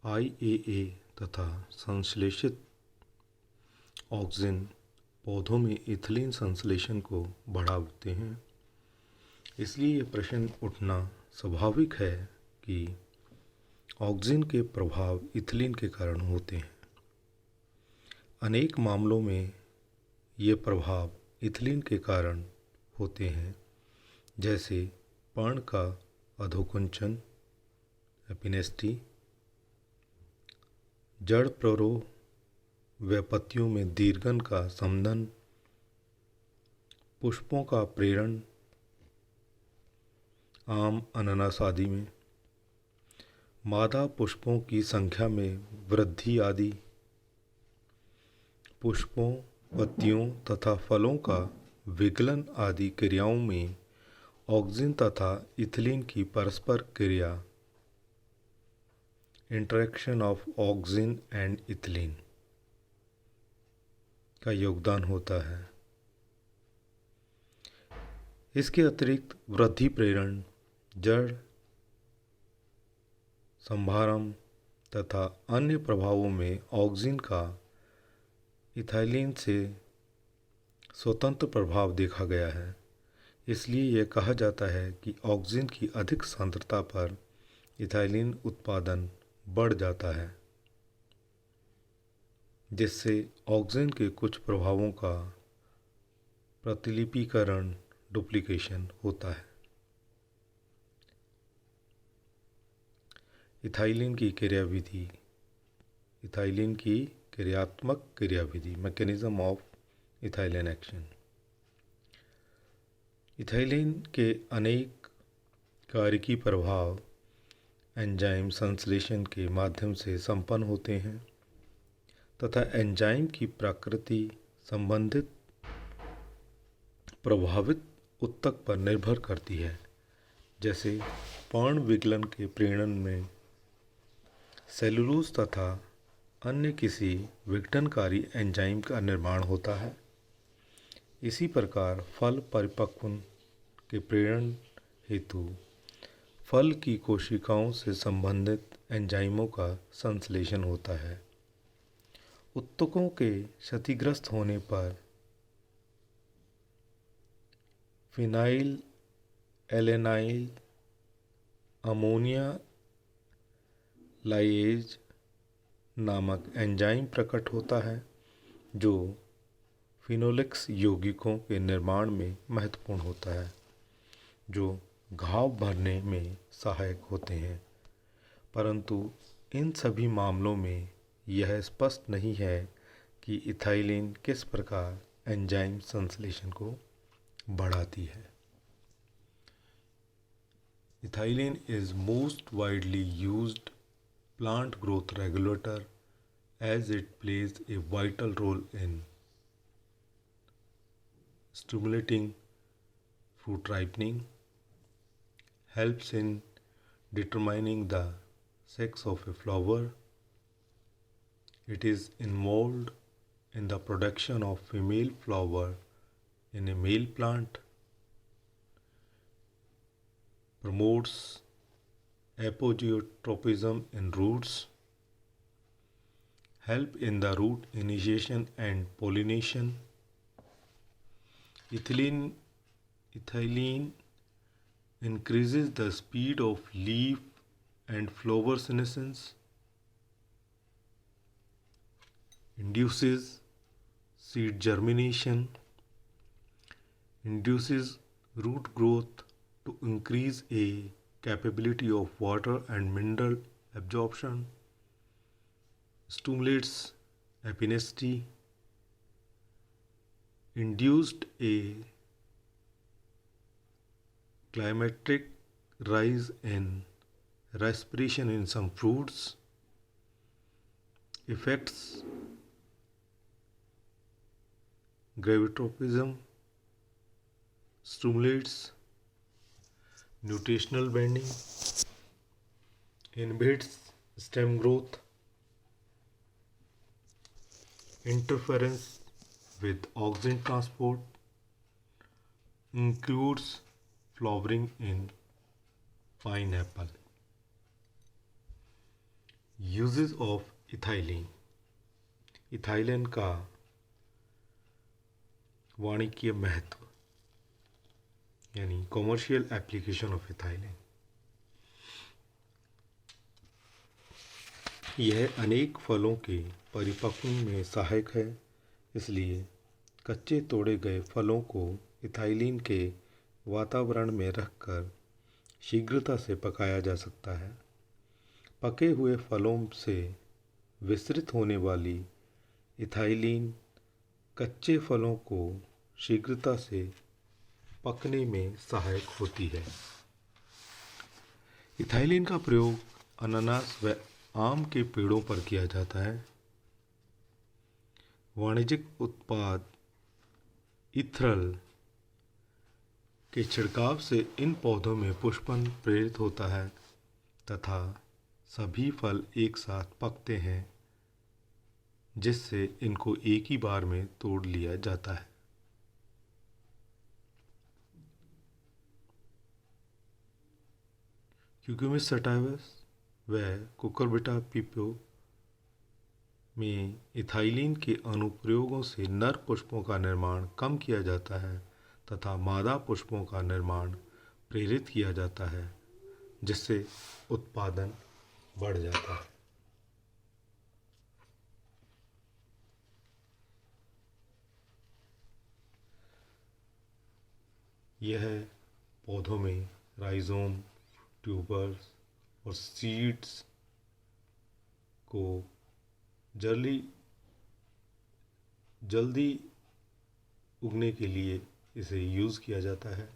IAA तथा संश्लेषित auxin पौधों में इथिलीन संश्लेषण को बढ़ाते हैं। इसलिए ये प्रश्न उठना स्वाभाविक है कि ऑक्सिन के प्रभाव इथिलीन के कारण होते हैं। अनेक मामलों में ये प्रभाव इथिलीन के कारण होते हैं, जैसे पर्ण का अधोकुंचन एपिनेस्टी, जड़ प्ररोह व पत्तियों में दीर्घन का समदन, पुष्पों का प्रेरण आम अनानास आदि में, मादा पुष्पों की संख्या में वृद्धि आदि, पुष्पों, पत्तियों तथा फलों का विगलन आदि क्रियाओं में ऑक्सिन तथा इथिलीन की परस्पर क्रिया interaction of auxin and ethylene का योगदान होता है। इसके अतिरिक्त वृद्धि प्रेरण, जड़ संभारम तथा अन्य प्रभावों में ऑक्सिन का इथाइलिन से स्वतंत्र प्रभाव देखा गया है। इसलिए यह कहा जाता है कि ऑक्सिन की अधिक सांद्रता पर इथाइलिन उत्पादन बढ़ जाता है, जिससे ऑक्सिन के कुछ प्रभावों का प्रतिलिपिकरण डुप्लीकेशन होता है। इथाइलिन की क्रियाविधि, इथाइलिन की क्रियात्मक क्रियाविधि, mechanism of ethylene action. Ethylene के अनेक कार्यकी प्रभाव एंजाइम संश्लेषण के माध्यम से संपन्न होते हैं तथा एंजाइम की प्रकृति संबंधित प्रभावित उत्तक पर निर्भर करती है। जैसे पर्ण विगलन के प्रेरण में सेलुलोज तथा अन्य किसी विघटनकारी एंजाइम का निर्माण होता है। इसी प्रकार फल परिपक्वन के प्रेरण हेतु फल की कोशिकाओं से संबंधित एंजाइमों का संश्लेषण होता है। उत्तकों के क्षतिग्रस्त होने पर फिनाइल एलेनाइल अमोनिया लाइएज नामक एंजाइम प्रकट होता है, जो फिनोलिक्स यौगिकों के निर्माण में महत्वपूर्ण होता है, जो घाव भरने में सहायक होते हैं। परंतु इन सभी मामलों में यह स्पष्ट नहीं है कि इथाइलिन किस प्रकार एंजाइम संश्लेषण को बढ़ाती है। Ethylene is most widely used plant growth regulator as it plays a vital role in stimulating fruit ripening, helps in determining the sex of a flower. It is involved in the production of female flower in a male plant, promotes apogeotropism in roots, help in the root initiation and pollination. Ethylene increases the speed of leaf and flower senescence, induces seed germination, induces root growth to increase a capability of water and mineral absorption, stimulates epinesty, induced a climatic rise in respiration in some fruits, affects gravitropism, stimulates nutritional bending, inhibits stem growth, interference with oxygen transport, includes flowering in pineapple. Uses of ethylene. Ethylene का वाणिज्यिक महत्व यानी commercial application of ethylene. यह अनेक फलों के परिपक्वन में सहायक है, इसलिए कच्चे तोड़े गए फलों को इथाइलिन के वातावरण में रखकर शीघ्रता से पकाया जा सकता है। पके हुए फलों से विसरित होने वाली इथाइलिन कच्चे फलों को शीघ्रता से पकने में सहायक होती है। इथाइलिन का प्रयोग अनानास व आम के पेड़ों पर किया जाता है। वाणिज्यिक उत्पाद इथ्रल के छिड़काव से इन पौधों में पुष्पन प्रेरित होता है तथा सभी फल एक साथ पकते हैं, जिससे इनको एक ही बार में तोड़ लिया जाता है। क्यूक्यूमिस सटाइवस व कुकुरबिटा पिप्पो में इथाइलिन के अनुप्रयोगों से नर पुष्पों का निर्माण कम किया जाता है तथा मादा पुष्पों का निर्माण प्रेरित किया जाता है, जिससे उत्पादन बढ़ जाता है। यह पौधों में राइजोम, ट्यूबर्स और सीड्स को जल्दी उगने के लिए इसे यूज़ किया जाता है।